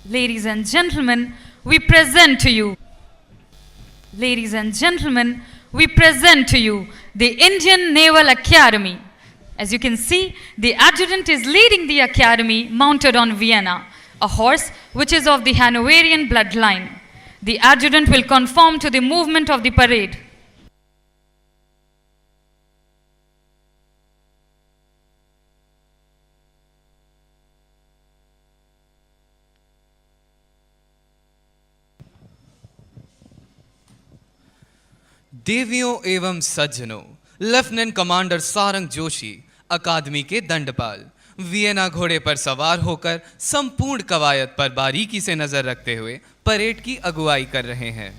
Ladies and gentlemen, we present to you. Ladies and gentlemen, we present to you the Indian Naval Academy. As you can see, the adjutant is leading the academy mounted on Vienna, a horse which is of the Hanoverian bloodline. The adjutant will conform to the movement of the parade. देवियों एवं सज्जनों, lieutenant commander Sarang Joshi अकादमी के दंडपाल Vienna घोड़े पर सवार होकर संपूर्ण कवायद पर बारीकी से नजर रखते हुए परेड की अगुवाई कर रहे हैं।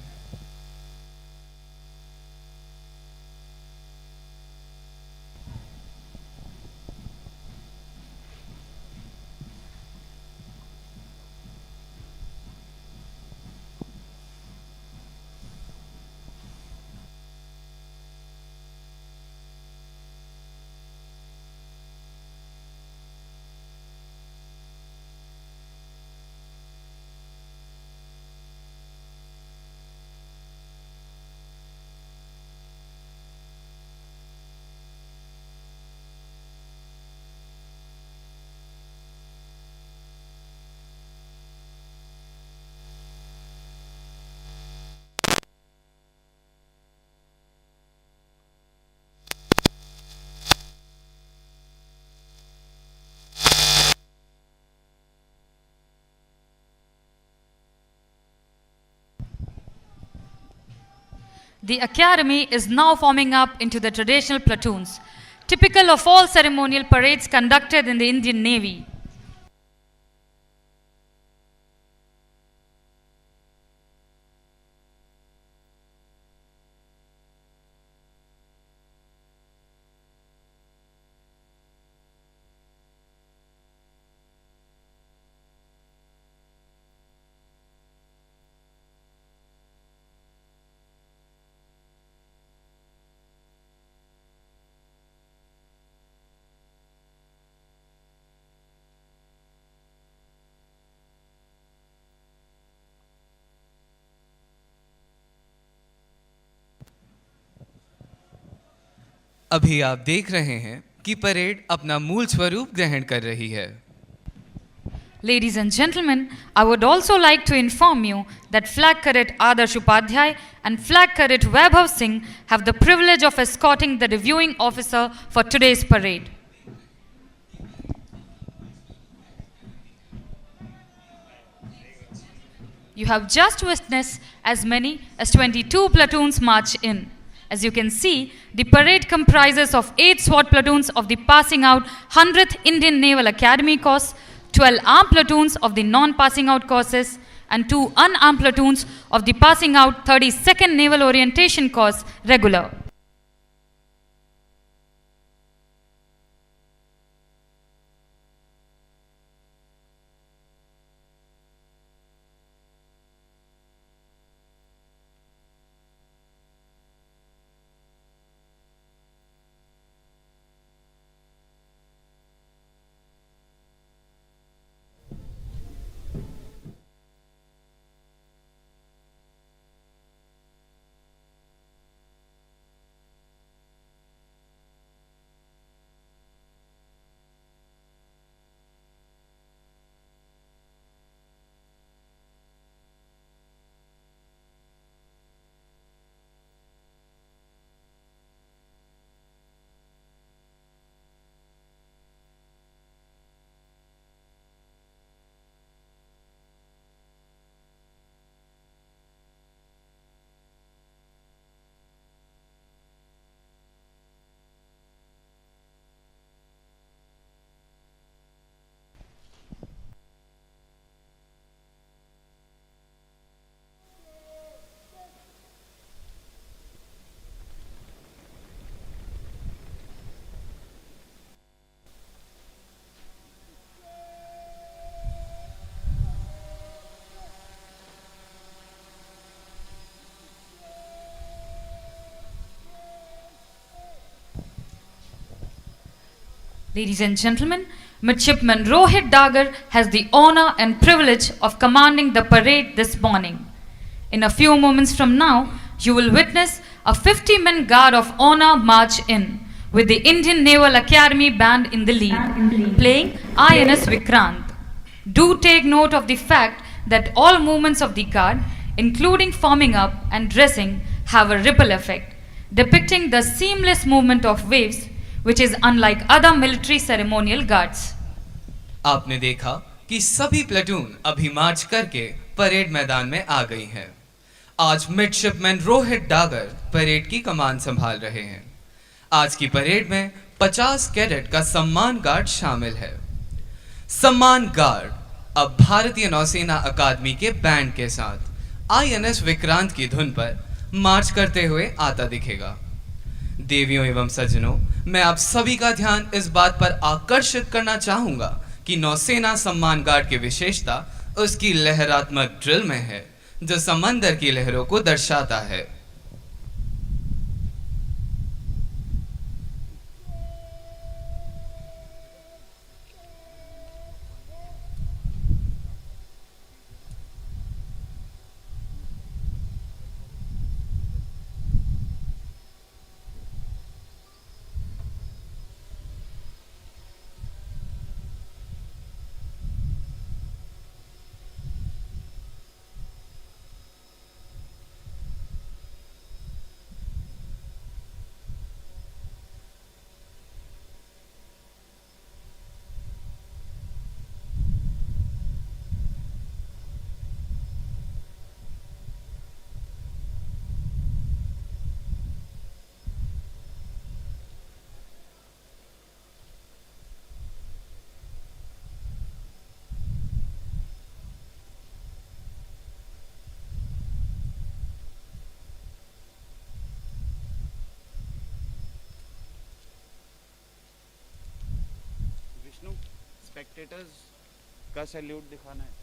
The academy is now forming up into the traditional platoons, typical of all ceremonial parades conducted in the Indian Navy. अभी आप देख रहे हैं कि परेड अपना मूल स्वरूप ग्रहण कर रही है। Ladies and gentlemen, I would also like to inform you that Flag Cadet Adarsh Upadhyay and Flag Cadet Vaibhav Singh have the privilege of escorting the reviewing officer for today's parade. You have just witnessed as many as 22 platoons march in. As you can see, the parade comprises of 8 SWAT platoons of the passing out 100th Indian Naval Academy course, 12 armed platoons of the non-passing out courses, and 2 unarmed platoons of the passing out 32nd Naval Orientation course regular. Ladies and gentlemen, Midshipman Rohit Dagar has the honor and privilege of commanding the parade this morning. In a few moments from now, you will witness a 50-man guard of honor march in, with the Indian Naval Academy band in the lead, playing INS Vikrant. Do take note of the fact that all movements of the guard, including forming up and dressing, have a ripple effect, depicting the seamless movement of waves, which is unlike other military ceremonial guards. आपने देखा कि सभी platoon अभी मार्च करके parade मैदान में आ गई हैं। आज मिडशिपमैन रोहित डागर परेड की कमान संभाल रहे हैं। आज की परेड में 50 कैडेट का सम्मान गार्ड शामिल है। सम्मान गार्ड अब भारतीय नौसेना अकादमी के बैंड के साथ आईएनएस विक्रांत की धुन पर मार्च करते हुए आता दिखेगा। देवियों एवं सज्जनों, मैं आप सभी का ध्यान इस बात पर आकर्षित करना चाहूंगा कि नौसेना सम्मान गार्ड की विशेषता उसकी लहरात्मक ड्रिल में है, जो समंदर की लहरों को दर्शाता है। विष्णु, स्पेक्टेटर्स का सैल्यूट दिखाना है।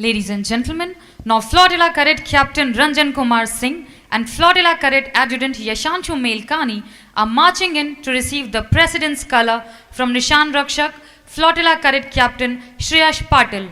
Ladies and gentlemen, now Flotilla Cadet Captain Ranjan Kumar Singh and Flotilla Cadet Adjutant Yashanshu Melkani are marching in to receive the President's Color from Nishan Rakshak, Flotilla Cadet Captain Shreyash Patil.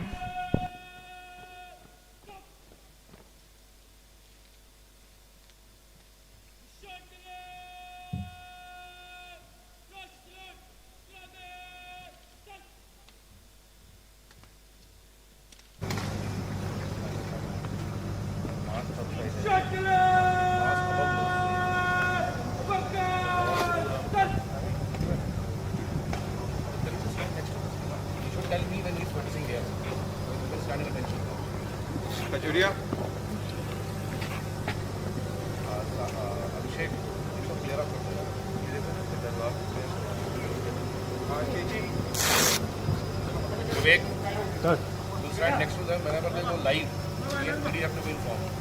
Tell me when he's practicing there. We'll stand in attention. Kachuria. Abhishek, इसको clear up करते हैं. ये देखो ना, इधर आप KG. Vivek. Sir. We'll stand next to them whenever they go live. We have to be informed.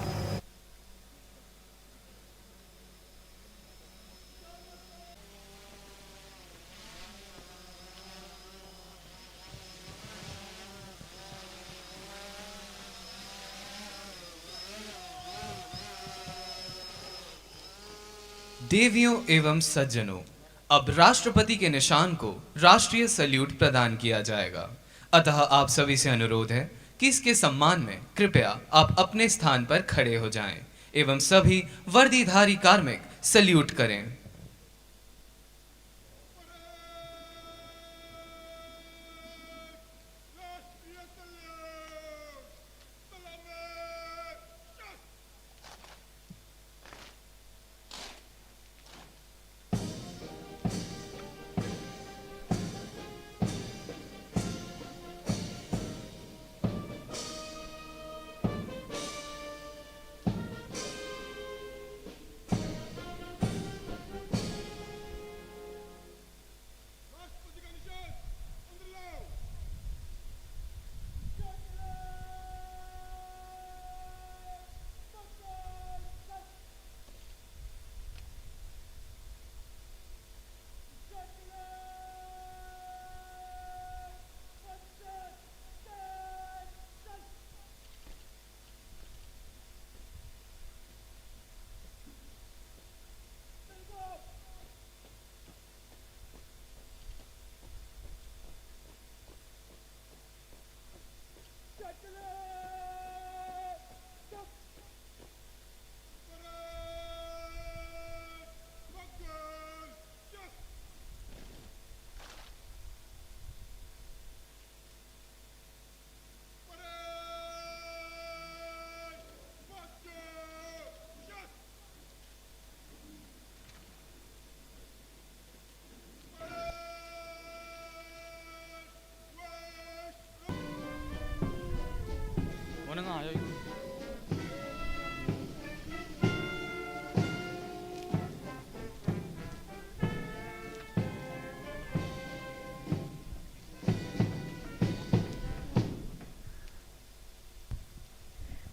देवियों एवं सज्जनों, अब राष्ट्रपति के निशान को राष्ट्रीय सैल्यूट प्रदान किया जाएगा। अतः आप सभी से अनुरोध है कि इसके सम्मान में कृपया आप अपने स्थान पर खड़े हो जाएं एवं सभी वर्दीधारी कार्मिक सैल्यूट करें।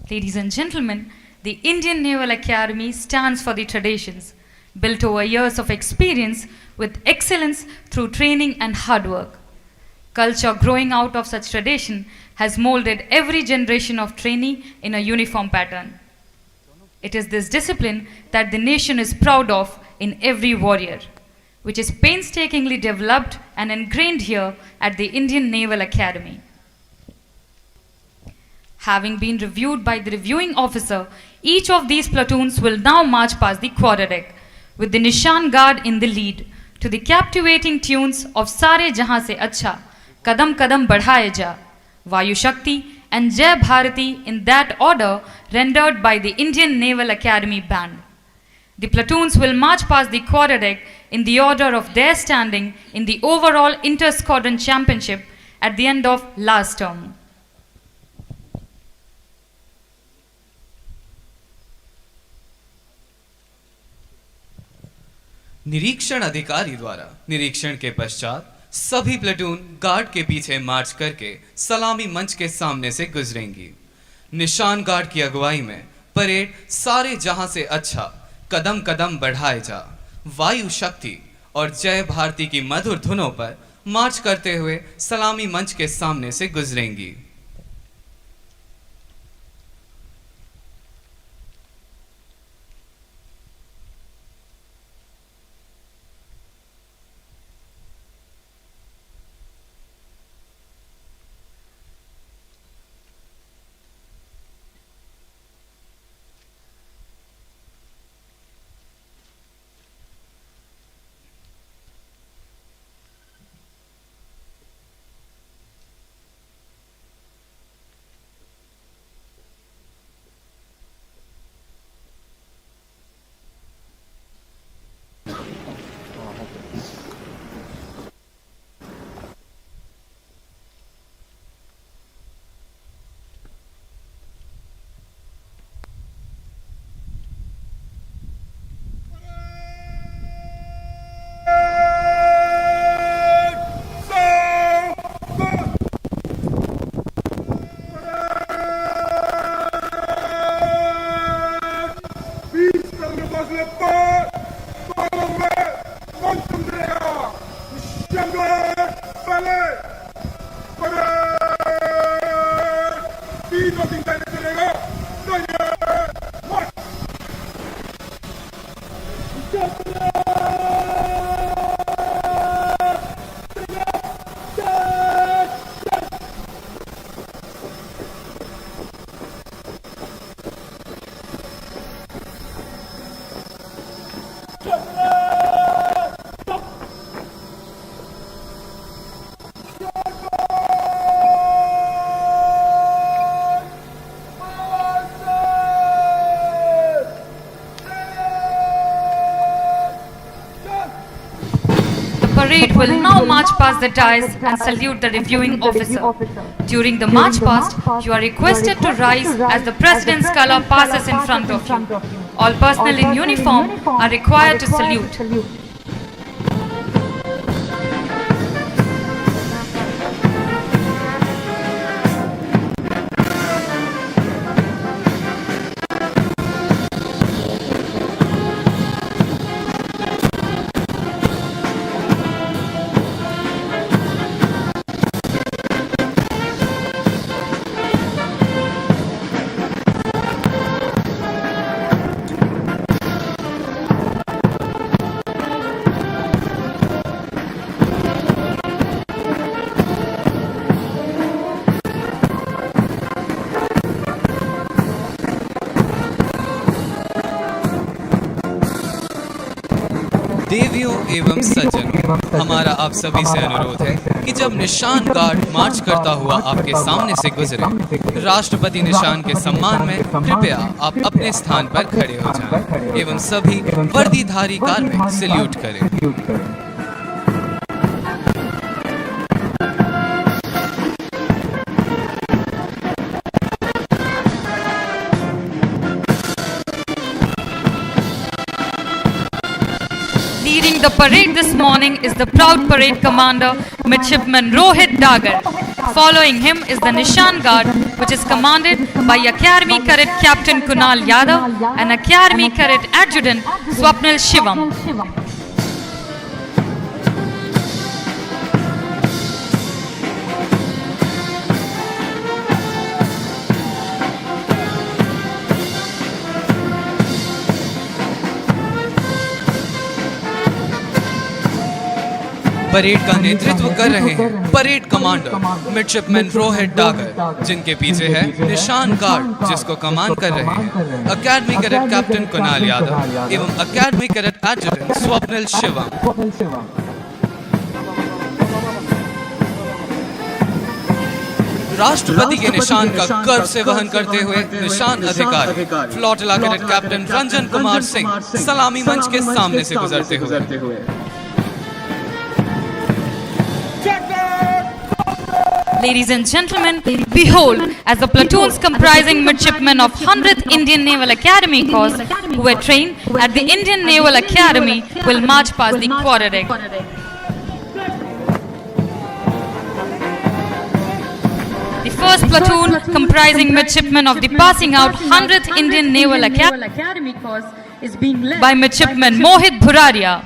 Ladies and gentlemen, the Indian Naval Academy stands for the traditions, built over years of experience with excellence through training and hard work. Culture growing out of such tradition has molded every generation of trainee in a uniform pattern. It is this discipline that the nation is proud of in every warrior, which is painstakingly developed and ingrained here at the Indian Naval Academy. Having been reviewed by the reviewing officer, each of these platoons will now march past the quarterdeck, with the Nishan Guard in the lead, to the captivating tunes of Sare Jahan Se Acha, Kadam Kadam Badhaye Ja, Vayu Shakti, and Jai Bharati in that order rendered by the Indian Naval Academy Band. The platoons will march past the quarterdeck in the order of their standing in the overall Inter-Squadron Championship at the end of last term. निरीक्षण अधिकारी द्वारा निरीक्षण के पश्चात सभी platoon guard के पीछे मार्च करके सलामी मंच के सामने से गुजरेंगी। निशान गार्ड की अगुवाई में परेड सारे जहां से अच्छा, कदम कदम बढ़ाए जा, वायु शक्ति और जय भारती की मधुर धुनों पर मार्च करते हुए सलामी मंच के सामने से गुजरेंगी। पहले तीन वोटिंग पहले चलेगा तो ये मार्च Parade will now march past the dais and salute the reviewing officer. During the march past, you are requested to rise as the President's color passes in front of you. All personnel in uniform are required to salute. देवियों एवं सज्जनों, हमारा आप सभी से अनुरोध है कि जब निशान गार्ड मार्च करता हुआ आपके सामने से गुजरे, राष्ट्रपति निशान के सम्मान में कृपया आप अपने स्थान पर खड़े हो जाएं एवं सभी वर्दीधारी कार्मिक सैल्यूट करें। Leading the parade this morning is the proud parade commander, Midshipman Rohit Dagar. Following him is the Nishan Guard, which is commanded by Academy Cadet Captain Kunal Yadav and Academy Cadet Adjutant Swapnil Shivam. Parade का नेतृत्व कर रहे हैं parade commander midshipman Rohit Dagar, जिनके पीछे है निशान guard जिसको कमान कर रहे हैं academy cadet captain Kunal Yadav एवं academy cadet adjutant Swapnil Shivam. राष्ट्रपति के निशान का गर्व से वहन करते हुए निशान अधिकारी flotilla cadet captain Ranjan Kumar Singh सलामी मंच के सामने से गुजरते हुए Ladies and gentlemen, behold, as the platoons comprising midshipmen of 100th Indian Naval Academy Corps who were trained at the Indian Naval Academy will march past the quarter deck. The first platoon comprising midshipmen of the passing out 100th Indian Naval Academy Corps is being led by midshipman Mohit Bhuraria.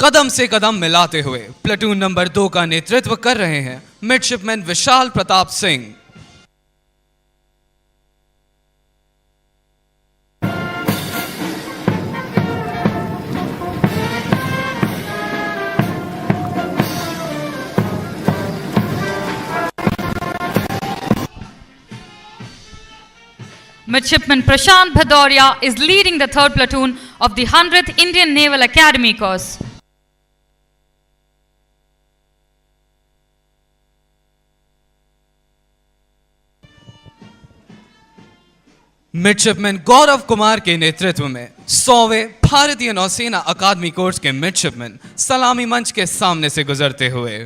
कदम से कदम मिलाते हुए platoon number 2 का नेतृत्व कर रहे हैं midshipman Vishal Pratap Singh. Midshipman Prashant Bhadoria is leading the 3rd platoon of the 100th Indian Naval Academy Corps. Midshipman Gaurav Kumar के नेतृत्व में 100वें भारतीय नौसेना अकादमी कोर्स के मिडशिपमैन सलामी मंच के सामने से गुजरते हुए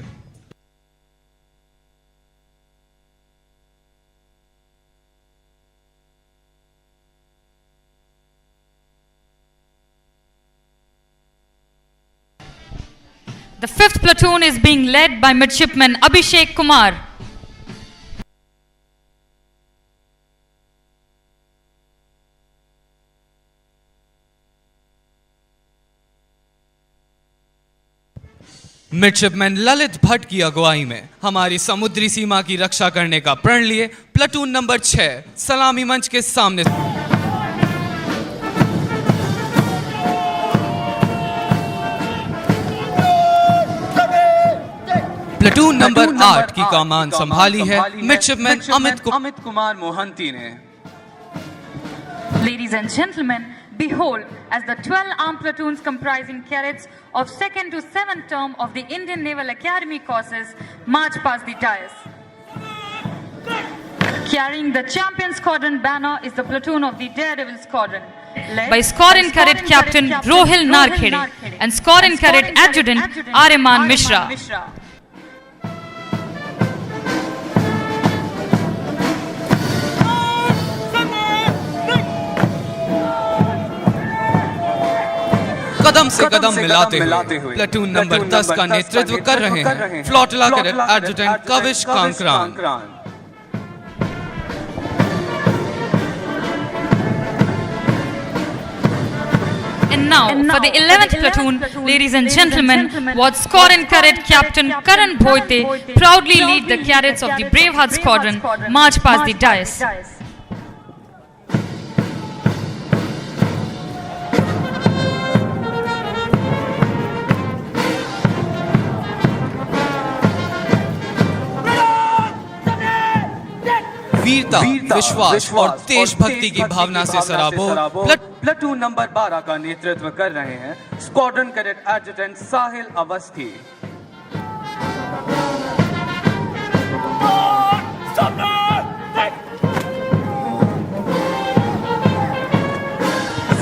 The 5th platoon is being led by Midshipman Abhishek Kumar. Midshipman Lalit Bhatt की अगुवाई में हमारी समुद्री सीमा की रक्षा करने का प्रण लिए प्लाटून नंबर 6 सलामी मंच के सामने। प्लाटून नंबर 8 की कमान संभाली है मिडशिपमैन अमित कुमार मोहंती ने। Ladies and gentlemen, behold, as the 12 armed platoons comprising cadets of 2nd to 7th term of the Indian Naval Academy courses march past the dais. Carrying the champion squadron banner is the platoon of the Daredevil Squadron, led by Squadron Cadet Captain Rohil Narkhede and Squadron Cadet Adjutant Aryaman Mishra. कदम से कदम मिलाते हुए platoon number 10 का नेतृत्व कर रहे हैं flotilla cadet adjutant Kavish Kankran. And now, for the 11th platoon, ladies and gentlemen, what Squadron Cadet Captain Karan Bhoite proudly lead the cadets of the Braveheart Squadron march past the dais. वीरता, विश्वास और देशभक्ति की भावना से सराबोर प्लाटून नंबर 12 का नेतृत्व कर रहे हैं squadron cadet adjutant Sahil Awasthi.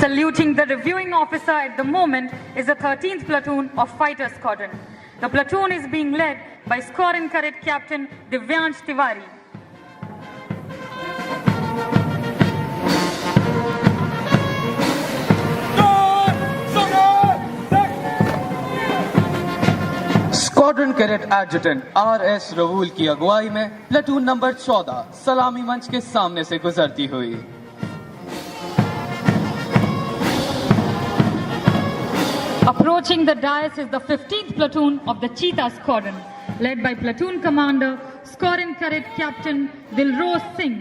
Saluting the reviewing officer at the moment is the 13th platoon of Fighter Squadron. The platoon is being led by Squadron Cadet Captain Divyansh Tiwari. Squadron cadet adjutant R S. Rawool की अगुवाई में platoon number 14 सलामी मंच के सामने से गुजरती हुई। Approaching the dais is the 15th platoon of the Cheetah Squadron, led by platoon commander Squadron Cadet Captain Dilrose Singh.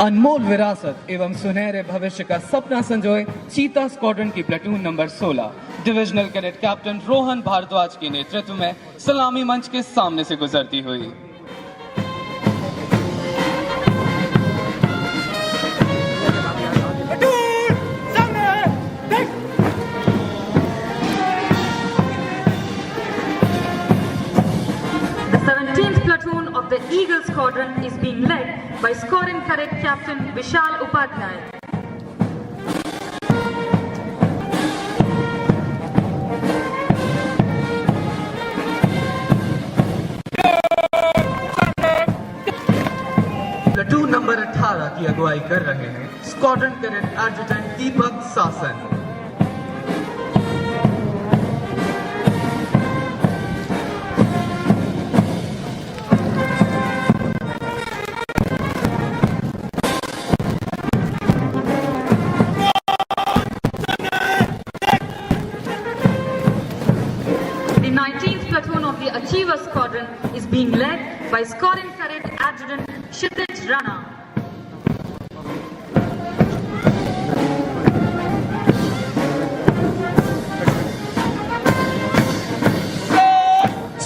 अनमोल विरासत एवं सुनहरे भविष्य का सपना संजोए चीता स्क्वाड्रन की platoon number 16 divisional cadet captain Rohan Bhardwaj के नेतृत्व में सलामी मंच के सामने से गुजरती हुई। The Eagle Squadron is being led by Squadron Cadet Captain Vishal Upadhyay. Platoon number 18 की अगुवाई कर रहे हैं स्क्वाड्रन कैडेट एडजुटेंट दीपक सासन। Achiever Squadron is being led by Squadron Cadet Adjutant Kshitij Rana.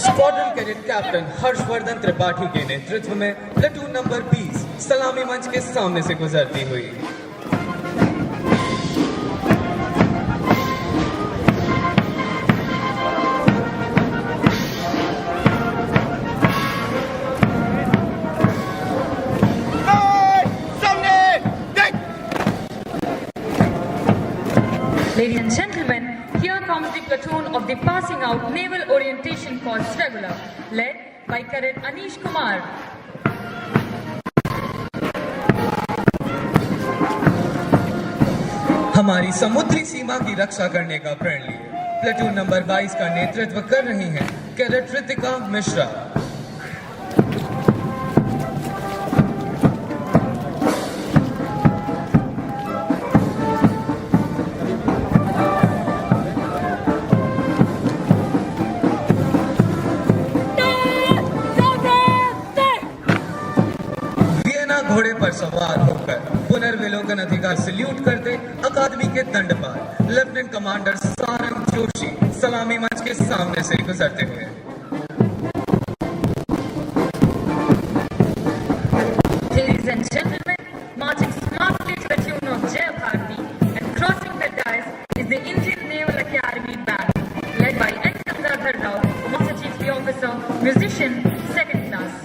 Squadron cadet captain Harshvardhan Tripathi के नेतृत्व में platoon number 20 सलामी मंच के सामने से गुजरती हुई। Ladies and gentlemen, here comes the platoon of the Passing Out Naval Orientation Course Regular, led by Cadet Anish Kumar. हमारी समुद्री सीमा की रक्षा करने का प्रण लिए प्लेटून नंबर 22 का नेतृत्व कर रही हैं कैडेट ऋतिका मिश्रा। घोड़े पर सवार होकर पुनर्विलोकन अधिकार सल्यूट करते अकादमी के दंडपाल लेफ्टिनेंट कमांडर सारंग जोशी सलामी मंच के सामने से गुजरते हुए। Ladies and gentlemen, marching smartly to the tune of Jai Bharati and crossing the dais is the Indian Naval Academy Band, led by N. Gangadhar Rao, Master Chief Officer, musician, second class.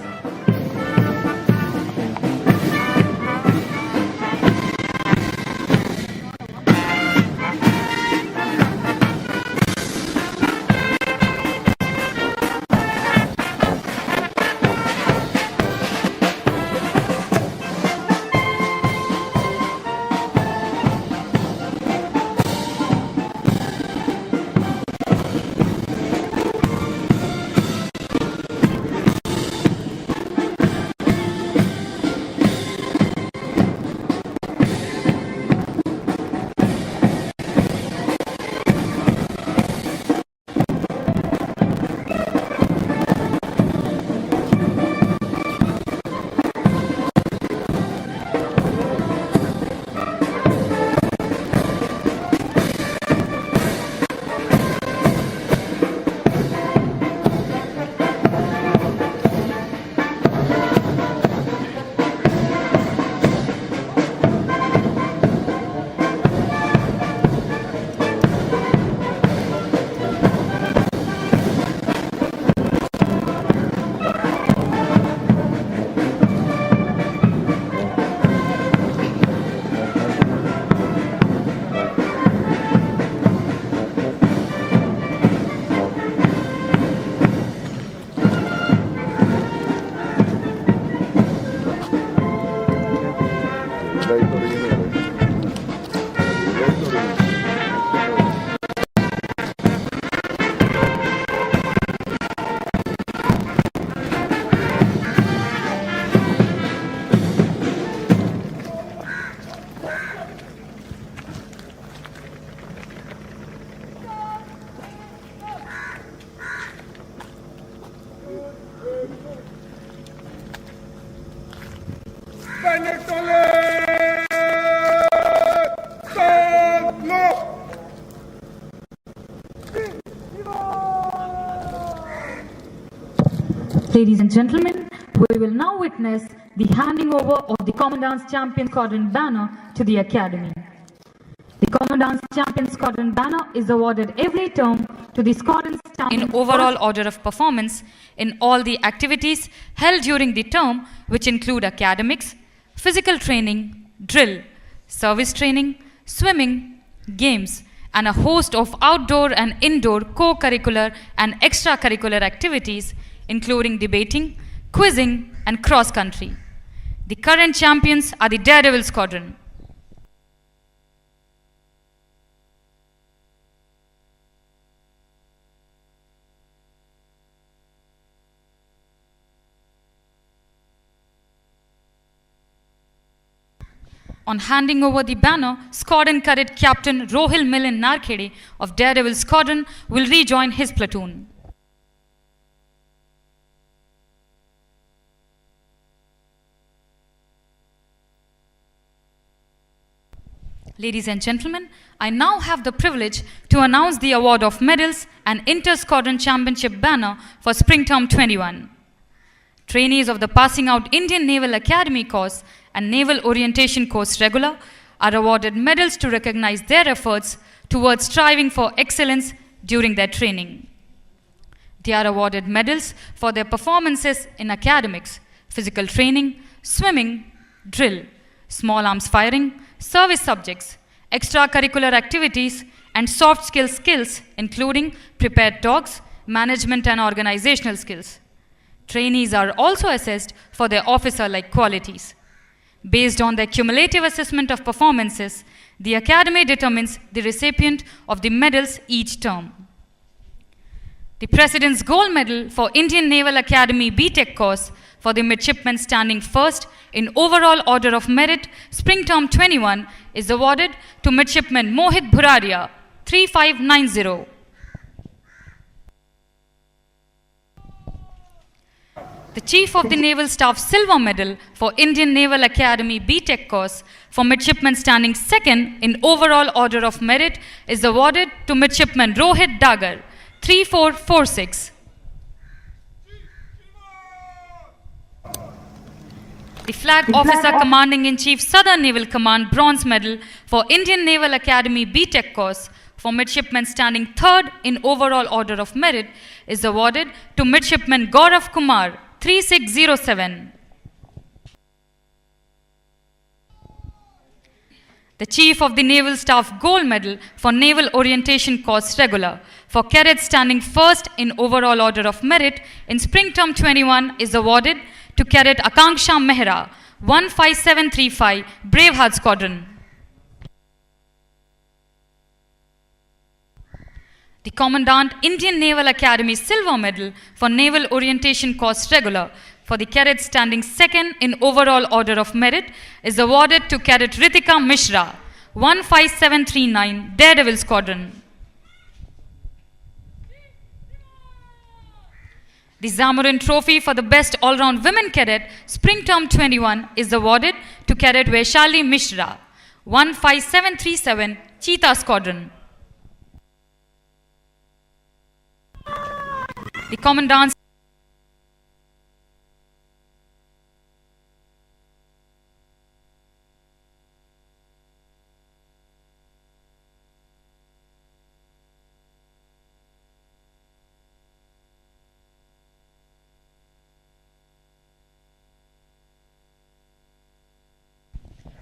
Ladies and gentlemen, we will now witness the handing over of the Commandant's Champion Squadron banner to the Academy. The Commandant's Champion Squadron banner is awarded every term to the Squadron's champion in overall order of performance in all the activities held during the term, which include academics, physical training, drill, service training, swimming, games, and a host of outdoor and indoor co-curricular and extracurricular activities, including debating, quizzing, and cross-country. The current champions are the Daredevil Squadron. On handing over the banner, Squadron Cadet Captain Rohil Milan Narkhede of Daredevil Squadron will rejoin his platoon. Ladies and gentlemen, I now have the privilege to announce the award of medals and Inter-Squadron Championship banner for Spring Term 21. Trainees of the Passing Out Indian Naval Academy course and Naval Orientation course regular are awarded medals to recognize their efforts towards striving for excellence during their training. They are awarded medals for their performances in academics, physical training, swimming, drill, small arms firing, service subjects, extracurricular activities, and soft skills including prepared talks, management and organizational skills. Trainees are also assessed for their officer-like qualities. Based on their cumulative assessment of performances, The Academy determines the recipient of the medals each term. The President's Gold Medal for Indian Naval Academy B.Tech course for the midshipmen standing first in overall order of merit, spring term 21, is awarded to midshipman Mohit Bhuraria, 3590. The Chief of the Naval Staff Silver Medal for Indian Naval Academy B.Tech course for midshipmen standing second in overall order of merit is awarded to midshipman Rohit Dagar, 3446. The Flag Officer Commanding-in-Chief Southern Naval Command Bronze Medal for Indian Naval Academy B.Tech course for midshipmen standing third in overall order of merit is awarded to midshipman Gaurav Kumar, 3607. The Chief of the Naval Staff Gold Medal for Naval Orientation Course Regular for cadets standing first in overall order of merit in spring term 21 is awarded to Cadet Akanksha Mehra, 15735, Braveheart Squadron. The Commandant Indian Naval Academy Silver Medal for Naval Orientation Course Regular for the cadets standing second in overall order of merit is awarded to Cadet Ritika Mishra, 15739, Daredevil Squadron. The Zamorin Trophy for the Best All-Round Women Cadet, Spring Term 21, is awarded to Cadet Vaishali Mishra, 15737, Cheetah Squadron. The Commandant's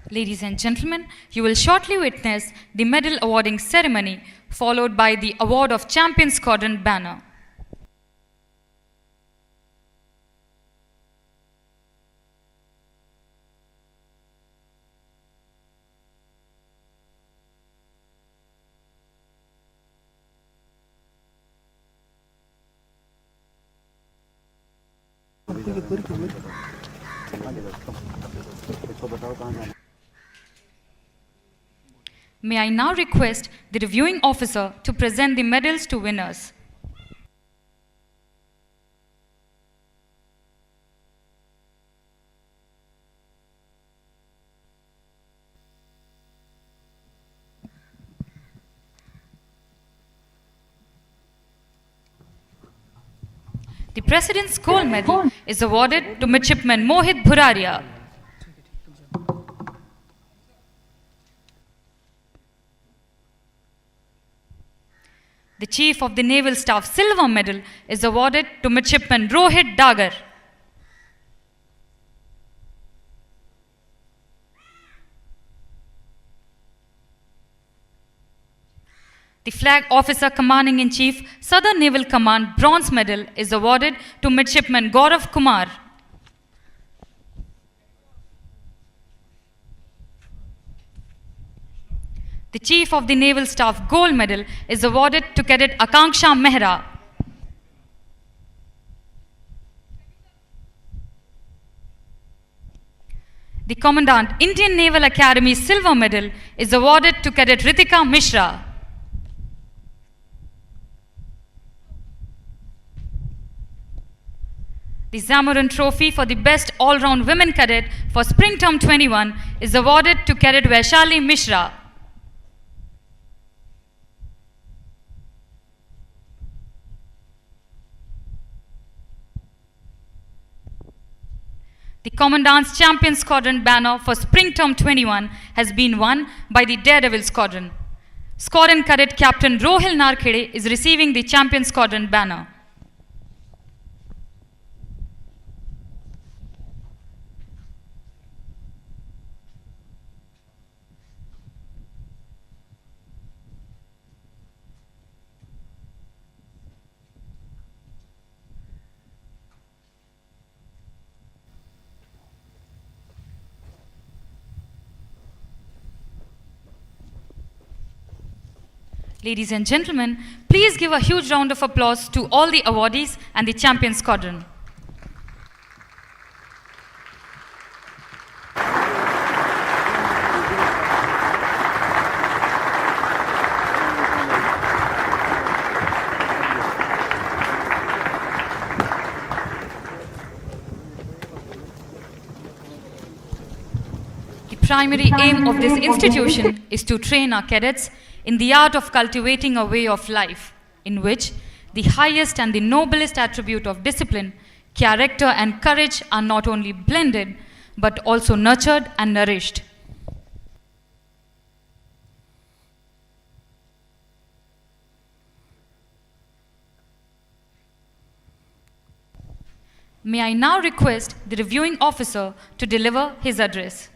Ladies and gentlemen, you will shortly witness the medal awarding ceremony followed by the award of Champion Squadron banner. May I now request the reviewing officer to present the medals to winners. The President's Gold Medal is awarded to Midshipman Mohit Bhuraria. The Chief of the Naval Staff Silver Medal is awarded to Midshipman Rohit Dagar. The Flag Officer Commanding-in-Chief, Southern Naval Command Bronze Medal is awarded to Midshipman Gaurav Kumar. The Chief of the Naval Staff Gold Medal is awarded to Cadet Akanksha Mehra. The Commandant Indian Naval Academy Silver Medal is awarded to Cadet Ritika Mishra. The Zamorin Trophy for the Best All-Round Women Cadet for Spring Term 21 is awarded to Cadet Vaishali Mishra. The Commandant's Champion Squadron banner for Spring Term 21 has been won by the Daredevil Squadron. Squadron Cadet Captain Rohil Narkhede is receiving the Champion Squadron banner. Ladies and gentlemen, please give a huge round of applause to all the awardees and the champion squadron. The primary aim of this institution is to train our cadets in the art of cultivating a way of life in which the highest and the noblest attribute of discipline, character, and courage are not only blended but also nurtured and nourished. May I now request the reviewing officer to deliver his address.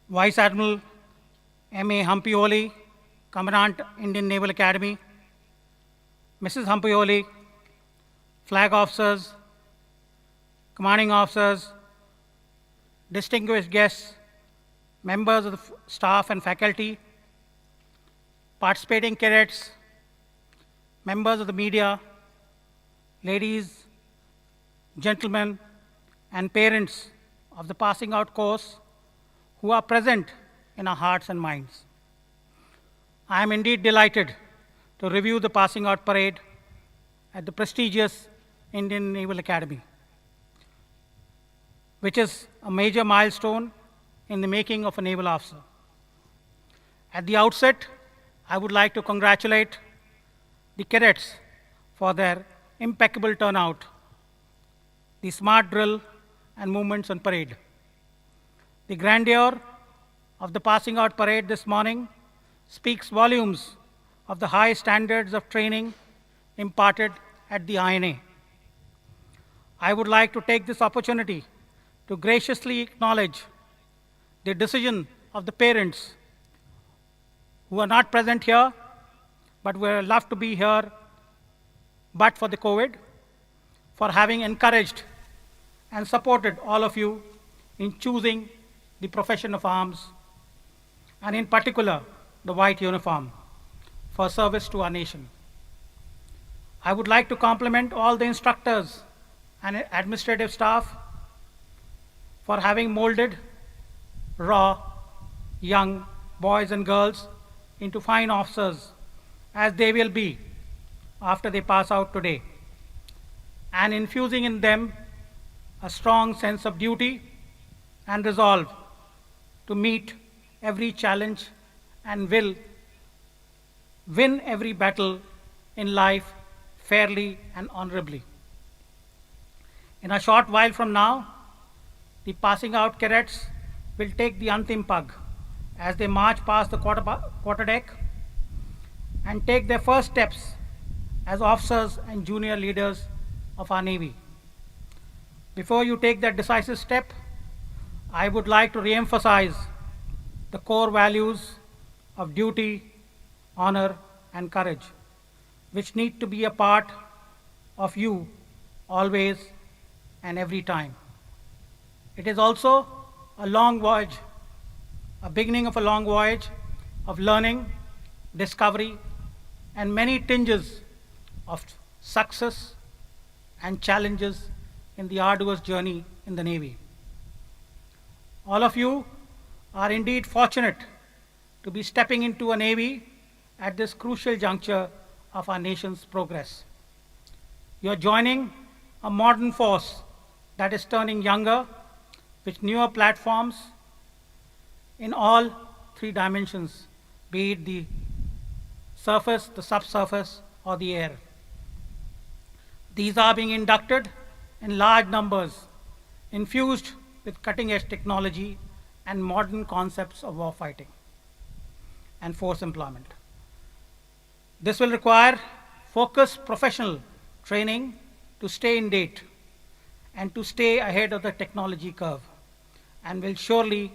Vice Admiral M.A. Hampioli, Commandant, Indian Naval Academy, Mrs. Hampioli, Flag Officers, Commanding Officers, distinguished guests, members of the staff and faculty, participating cadets, members of the media, ladies, gentlemen, and parents of the passing out course who are present in our hearts and minds. I am indeed delighted to review the passing out parade at the prestigious Indian Naval Academy, which is a major milestone in the making of a naval officer. At the outset, I would like to congratulate the cadets for their impeccable turnout, the smart drill and movements on parade. The grandeur of the passing out parade this morning speaks volumes of the high standards of training imparted at the INA. I would like to take this opportunity to graciously acknowledge the decision of the parents who are not present here, but would love to be here, but for the COVID, for having encouraged and supported all of you in choosing the profession of arms, and in particular, the white uniform, for service to our nation. I would like to compliment all the instructors and administrative staff for having molded raw, young boys and girls into fine officers, as they will be after they pass out today, and infusing in them a strong sense of duty and resolve to meet every challenge and will win every battle in life fairly and honorably. In a short while from now, the passing out cadets will take the Antim Pag as they march past the quarter deck and take their first steps as officers and junior leaders of our Navy. Before you take that decisive step, I would like to re-emphasize the core values of duty, honor, and courage, which need to be a part of you always and every time. It is also a long voyage, a beginning of a long voyage of learning, discovery, and many tinges of success and challenges in the arduous journey in the Navy. All of you are indeed fortunate to be stepping into a Navy at this crucial juncture of our nation's progress. You are joining a modern force that is turning younger with newer platforms in all three dimensions, be it the surface, the subsurface, or the air. These are being inducted in large numbers, infused with cutting-edge technology and modern concepts of warfighting and force employment. This will require focused professional training to stay in date and to stay ahead of the technology curve, and will surely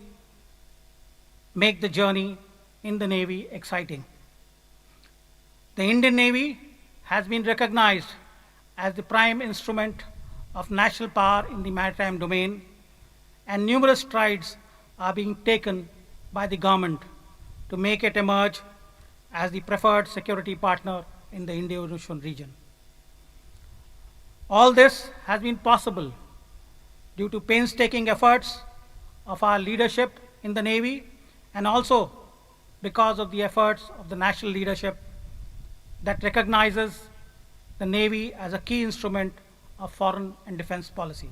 make the journey in the Navy exciting. The Indian Navy has been recognized as the prime instrument of national power in the maritime domain, and numerous strides are being taken by the government to make it emerge as the preferred security partner in the Indo-Ocean region. All this has been possible due to painstaking efforts of our leadership in the Navy and also because of the efforts of the national leadership that recognizes the Navy as a key instrument of foreign and defense policy.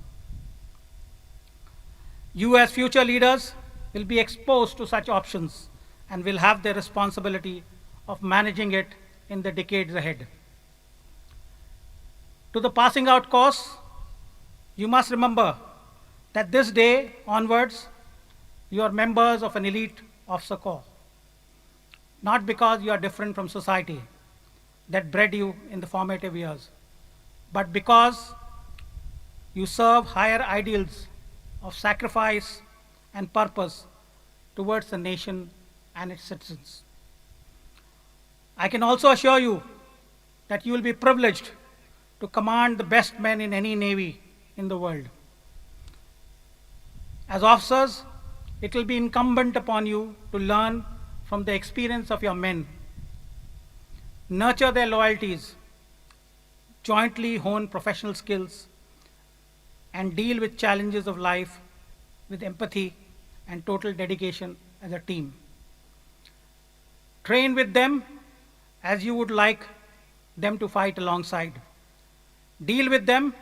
You as future leaders will be exposed to such options and will have the responsibility of managing it in the decades ahead. To the passing out course, you must remember that this day onwards, you are members of an elite officer corps. Not because you are different from society that bred you in the formative years, but because you serve higher ideals of sacrifice and purpose towards the nation and its citizens. I can also assure you that you will be privileged to command the best men in any navy in the world. As officers, it will be incumbent upon you to learn from the experience of your men, nurture their loyalties, jointly hone professional skills, and deal with challenges of life with empathy and total dedication as a team. Train with them as you would like them to fight alongside. Deal with them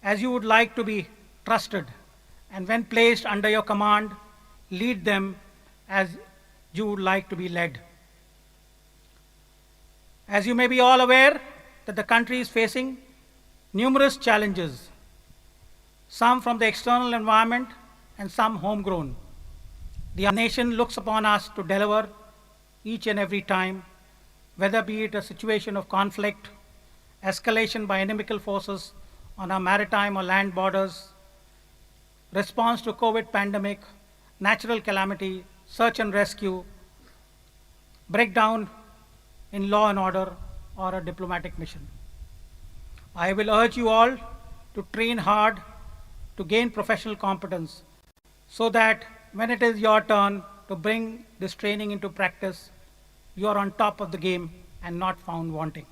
as you would like to be trusted, and when placed under your command, lead them as you would like to be led. As you may be all aware that the country is facing numerous challenges, some from the external environment and some homegrown. The nation looks upon us to deliver each and every time, whether be it a situation of conflict, escalation by inimical forces on our maritime or land borders, response to COVID pandemic, natural calamity, search and rescue, breakdown in law and order, or a diplomatic mission. I will urge you all to train hard to gain professional competence so that when it is your turn to bring this training into practice, you are on top of the game and not found wanting.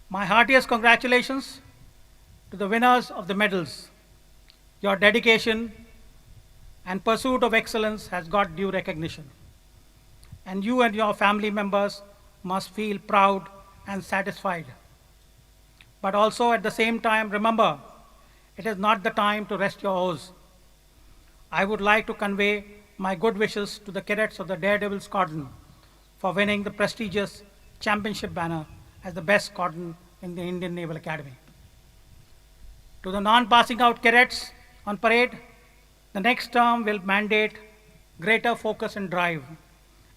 My heartiest congratulations to the winners of the medals. Your dedication and pursuit of excellence has got due recognition, and you and your family members must feel proud and satisfied. But also at the same time, remember, it is not the time to rest your oars. I would like to convey my good wishes to the cadets of the Daredevil Squadron for winning the prestigious championship banner as the best squadron in the Indian Naval Academy. To the non-passing out cadets on parade, the next term will mandate greater focus and drive,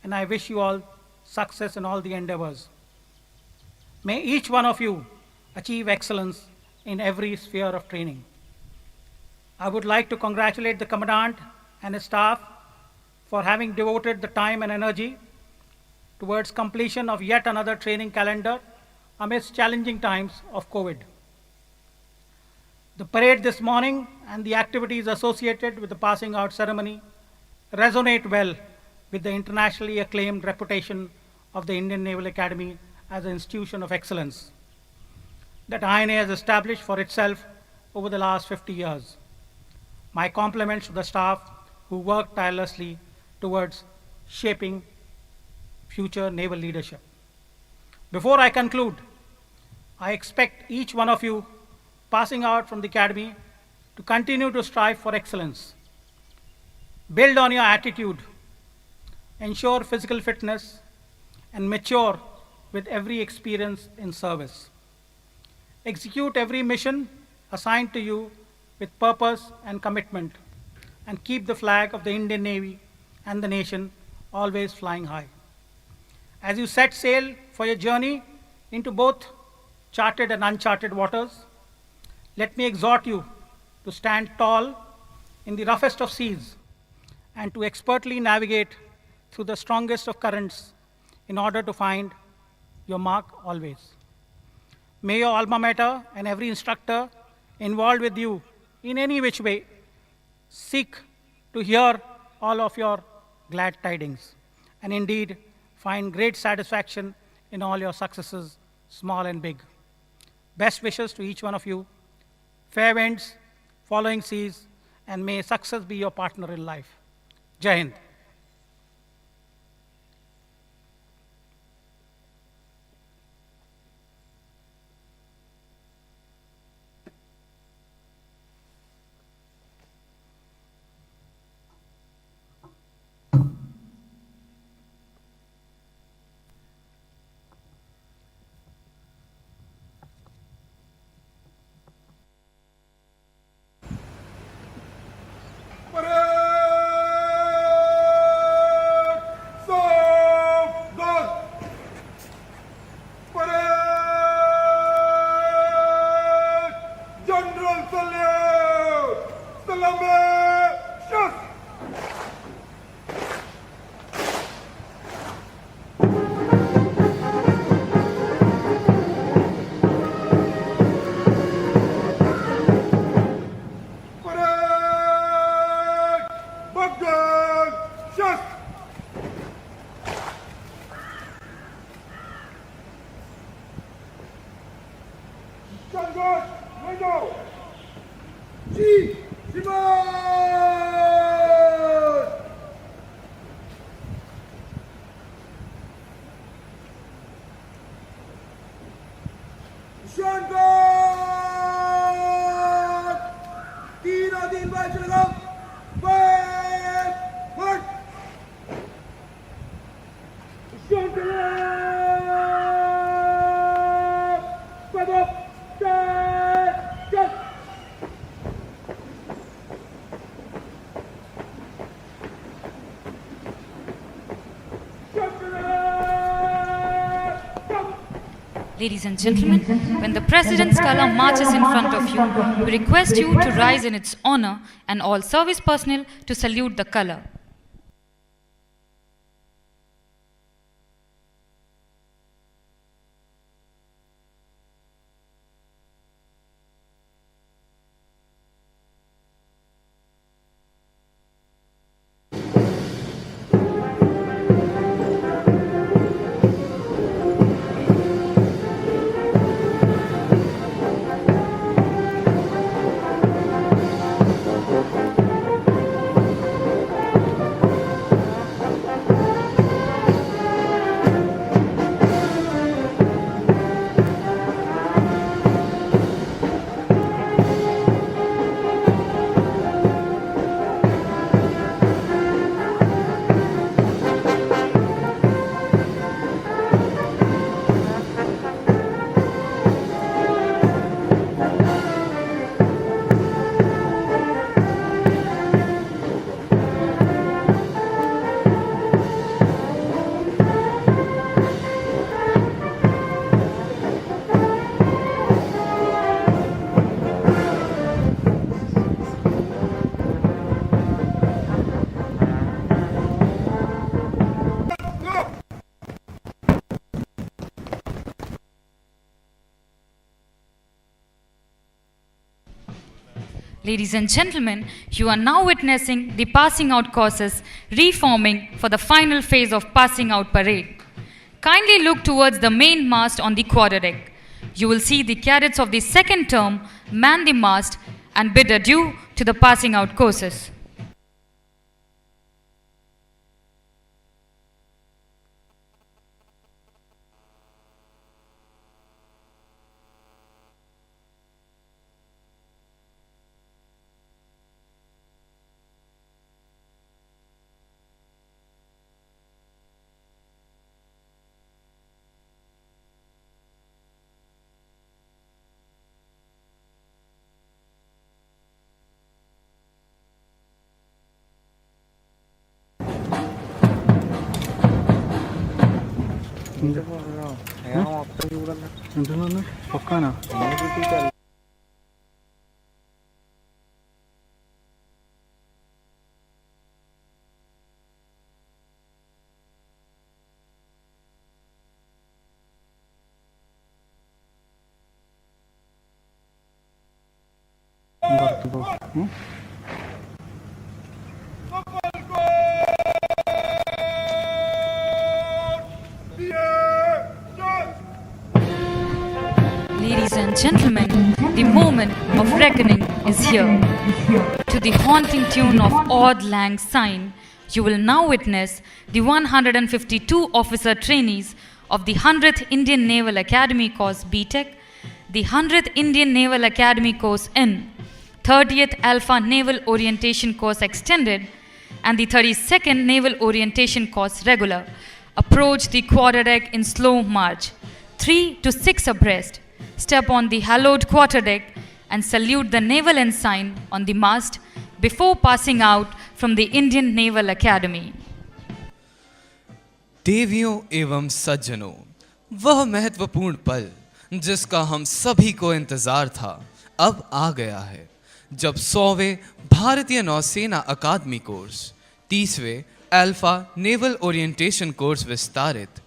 and I wish you all success in all the endeavors. May each one of you achieve excellence in every sphere of training. I would like to congratulate the Commandant and his staff for having devoted the time and energy towards completion of yet another training calendar amidst challenging times of COVID. The parade this morning and the activities associated with the passing out ceremony resonate well with the internationally acclaimed reputation of the Indian Naval Academy as an institution of excellence that INA has established for itself over the last 50 years. My compliments to the staff who worked tirelessly towards shaping future naval leadership. Before I conclude, I expect each one of you passing out from the Academy to continue to strive for excellence. Build on your attitude, ensure physical fitness, and mature with every experience in service. Execute every mission assigned to you with purpose and commitment, and keep the flag of the Indian Navy and the nation always flying high. As you set sail for your journey into both charted and uncharted waters, let me exhort you to stand tall in the roughest of seas and to expertly navigate through the strongest of currents in order to find your mark always. May your alma mater and every instructor involved with you in any which way seek to hear all of your glad tidings, and indeed find great satisfaction in all your successes, small and big. Best wishes to each one of you. Fair winds, following seas, and may success be your partner in life. Jai Hind. Parade! Sauveur! Parade! General salute! Salame! Shas! Parade! Baghdad! Shas! Shanghai! Window! Ji! Simon! Shanghai! तीन दिन बाद चलेगा backward Shanghai! Pardon! Just! Ladies and gentlemen, when the President's color marches in front of you, we request you to rise in its honor and all service personnel to salute the color. Ladies and gentlemen, you are now witnessing the passing out courses reforming for the final phase of passing out parade. Kindly look towards the main mast on the quarterdeck. You will see the cadets of the second term man the mast and bid adieu to the passing out courses. പൊക്കാനാ Ladies and gentlemen, the moment of reckoning is here. To the haunting tune of Auld Lang Syne, you will now witness the 152 officer trainees of the 100th Indian Naval Academy course BTEC, the 100th Indian Naval Academy course in, 30th Alpha Naval Orientation course extended, and the 32nd Naval Orientation course regular approach the quarterdeck in slow march, 3 to 6 abreast. Step on the hallowed quarterdeck and salute the naval ensign on the mast before passing out from the Indian Naval Academy. देवियों एवं सज्जनों, वह महत्वपूर्ण पल जिसका हम सभी को इंतजार था अब आ गया है, जब 100वें भारतीय नौसेना अकादमी कोर्स, 30वें अल्फा नेवल ओरिएंटेशन कोर्स विस्तारित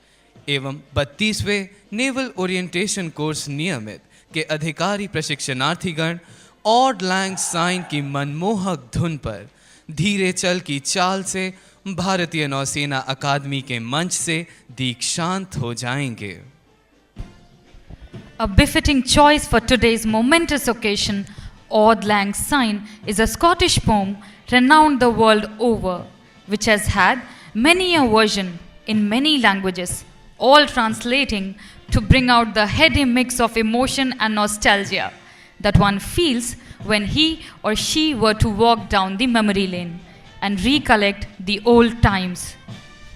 एवं 32वें नेवल ओरिएंटेशन कोर्स नियमित के अधिकारी प्रशिक्षणार्थीगण ऑड लैंग साइन की मनमोहक धुन पर धीरे चल की चाल से भारतीय नौसेना अकादमी के मंच से दीक्षांत हो जाएंगे. A befitting choice for today's momentous occasion, Auld Lang Syne is a Scottish poem renowned the world over, which has had many a version in many languages, all translating to bring out the heady mix of emotion and nostalgia that one feels when he or she were to walk down the memory lane and recollect the old times.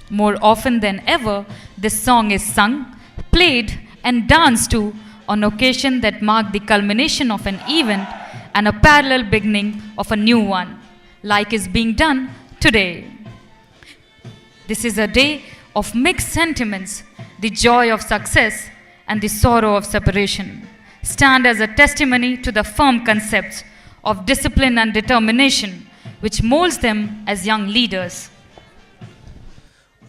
More often than ever, this song is sung, played, and danced to on occasion that mark the culmination of an event and a parallel beginning of a new one, like is being done today. This is a day of mixed sentiments. The joy of success and the sorrow of separation stand as a testimony to the firm concepts of discipline and determination which molds them as young leaders.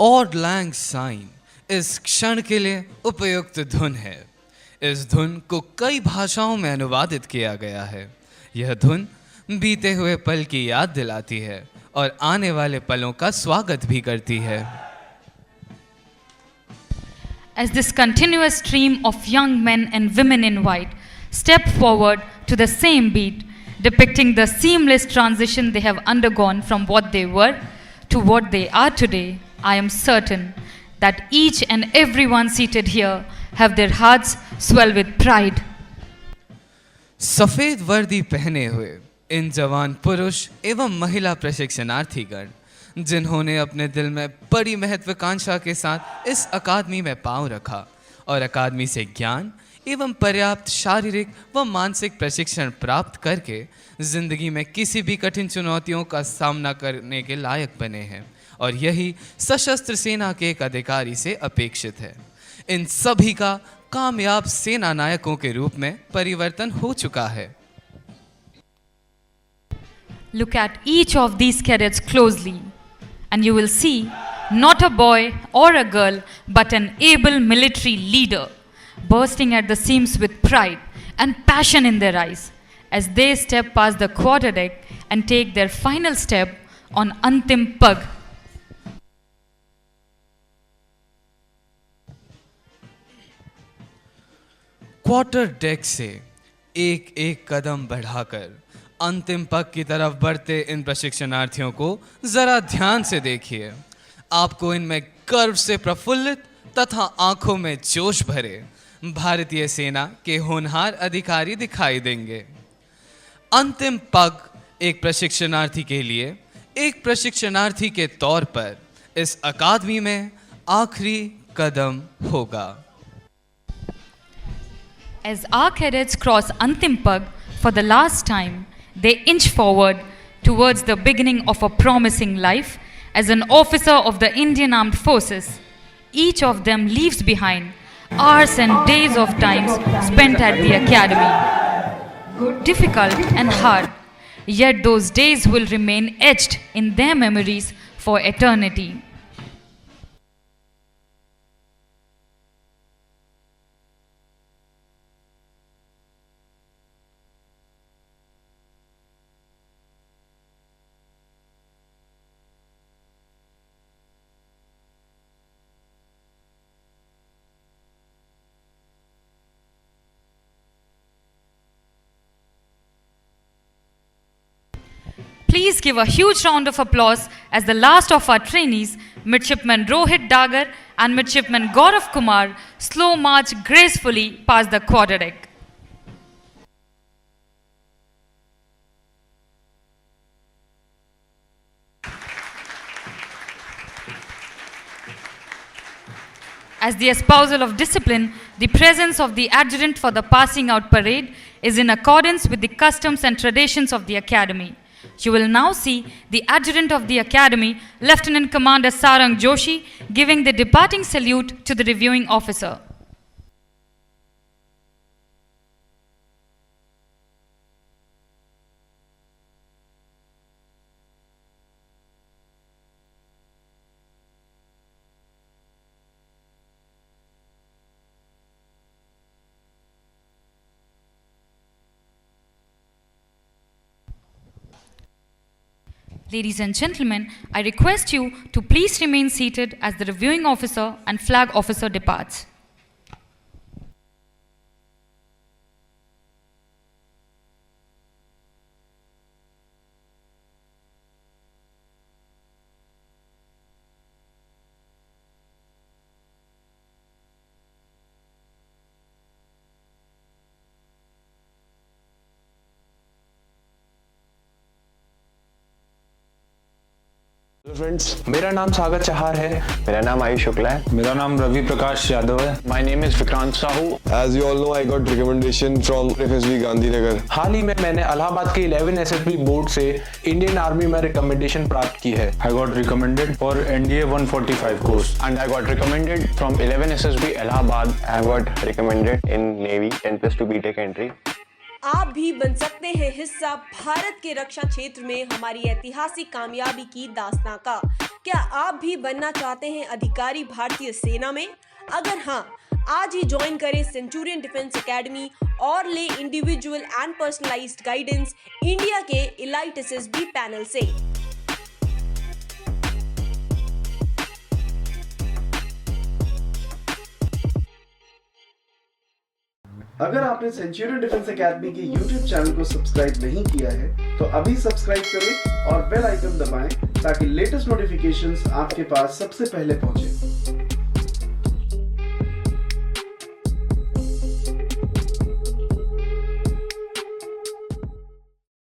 Auld Lang Syne इस क्षण के लिए उपयुक्त धुन है. इस धुन को कई भाषाओं में अनुवादित किया गया है. यह धुन बीते हुए पल की याद दिलाती है और आने वाले पलों का स्वागत भी करती है. As this continuous stream of young men and women in white step forward to the same beat, depicting the seamless transition they have undergone from what they were to what they are today, I am certain that each and everyone seated here have their hearts swell with pride. सफेद वर्दी पहने हुए इन जवान पुरुष एवं महिला प्रशिक्षणार्थीगण जिन्होंने अपने दिल में बड़ी महत्वाकांक्षा के साथ इस अकादमी में पांव रखा और अकादमी से ज्ञान एवं पर्याप्त शारीरिक व मानसिक प्रशिक्षण प्राप्त करके जिंदगी में किसी भी कठिन चुनौतियों का सामना करने के लायक बने हैं, और यही सशस्त्र सेना के एक अधिकारी से अपेक्षित है. इन सभी का कामयाब सेना नायकों के रूप में परिवर्तन हो चुका है. Look at each of these cadets closely, and you will see not a boy or a girl, but an able military leader, bursting at the seams with pride and passion in their eyes as they step past the quarterdeck and take their final step on Antim Pag. Quarter deck से एक एक कदम बढ़ाकर अंतिम पग की तरफ बढ़ते इन प्रशिक्षणार्थियों को जरा ध्यान से देखिए. आपको इनमें गर्व से प्रफुल्लित तथा आंखों में जोश भरे भारतीय सेना के होनहार अधिकारी दिखाई देंगे. अंतिम पग एक प्रशिक्षणार्थी के लिए एक प्रशिक्षणार्थी के तौर पर इस अकादमी में आखिरी कदम होगा. As our cadets cross Antim Pag for the last time, they inch forward towards the beginning of a promising life as an officer of the Indian Armed Forces. Each of them leaves behind hours and days of times spent at the academy. Difficult and hard, yet those days will remain etched in their memories for eternity. Please give a huge round of applause as the last of our trainees, Midshipman Rohit Dagar and Midshipman Gaurav Kumar, slow march gracefully past the quarterdeck. As the espousal of discipline, the presence of the adjutant for the passing out parade is in accordance with the customs and traditions of the Academy. You will now see the adjutant of the Academy, Lieutenant Commander Sarang Joshi, giving the departing salute to the reviewing officer. Ladies and gentlemen, I request you to please remain seated as the reviewing officer and flag officer departs. Hello friends, मेरा नाम सागर चहार है। मेरा नाम आयुष शुक्ला है। मेरा नाम रवि प्रकाश यादव है। My name is Vikrant Sahu. As you all know, I got recommendation from FSB Gandhinagar. हाल ही में मैंने इलाहाबाद के 11 SSB बोर्ड से इंडियन आर्मी में रिकमेंडेशन प्राप्त की है। I got recommended for NDA 145 course and I got recommended from 11 SSB Allahabad. I got recommended in Navy 10+2 BTech entry. आप भी बन सकते हैं हिस्सा भारत के रक्षा क्षेत्र में हमारी ऐतिहासिक कामयाबी की दास्तां का। क्या आप भी बनना चाहते हैं अधिकारी भारतीय सेना में? अगर हाँ, आज ही ज्वाइन करें सेंचुरियन डिफेंस एकेडमी और ले individual and personalised guidance India के इलाइट एसएसबी पैनल से। अगर आपने सेंचुरियन डिफेंस एकेडमी के YouTube चैनल को सब्सक्राइब नहीं किया है तो अभी सब्सक्राइब करें और बेल आइकन दबाएं ताकि लेटेस्ट नोटिफिकेशंस आपके पास सबसे पहले पहुंचे।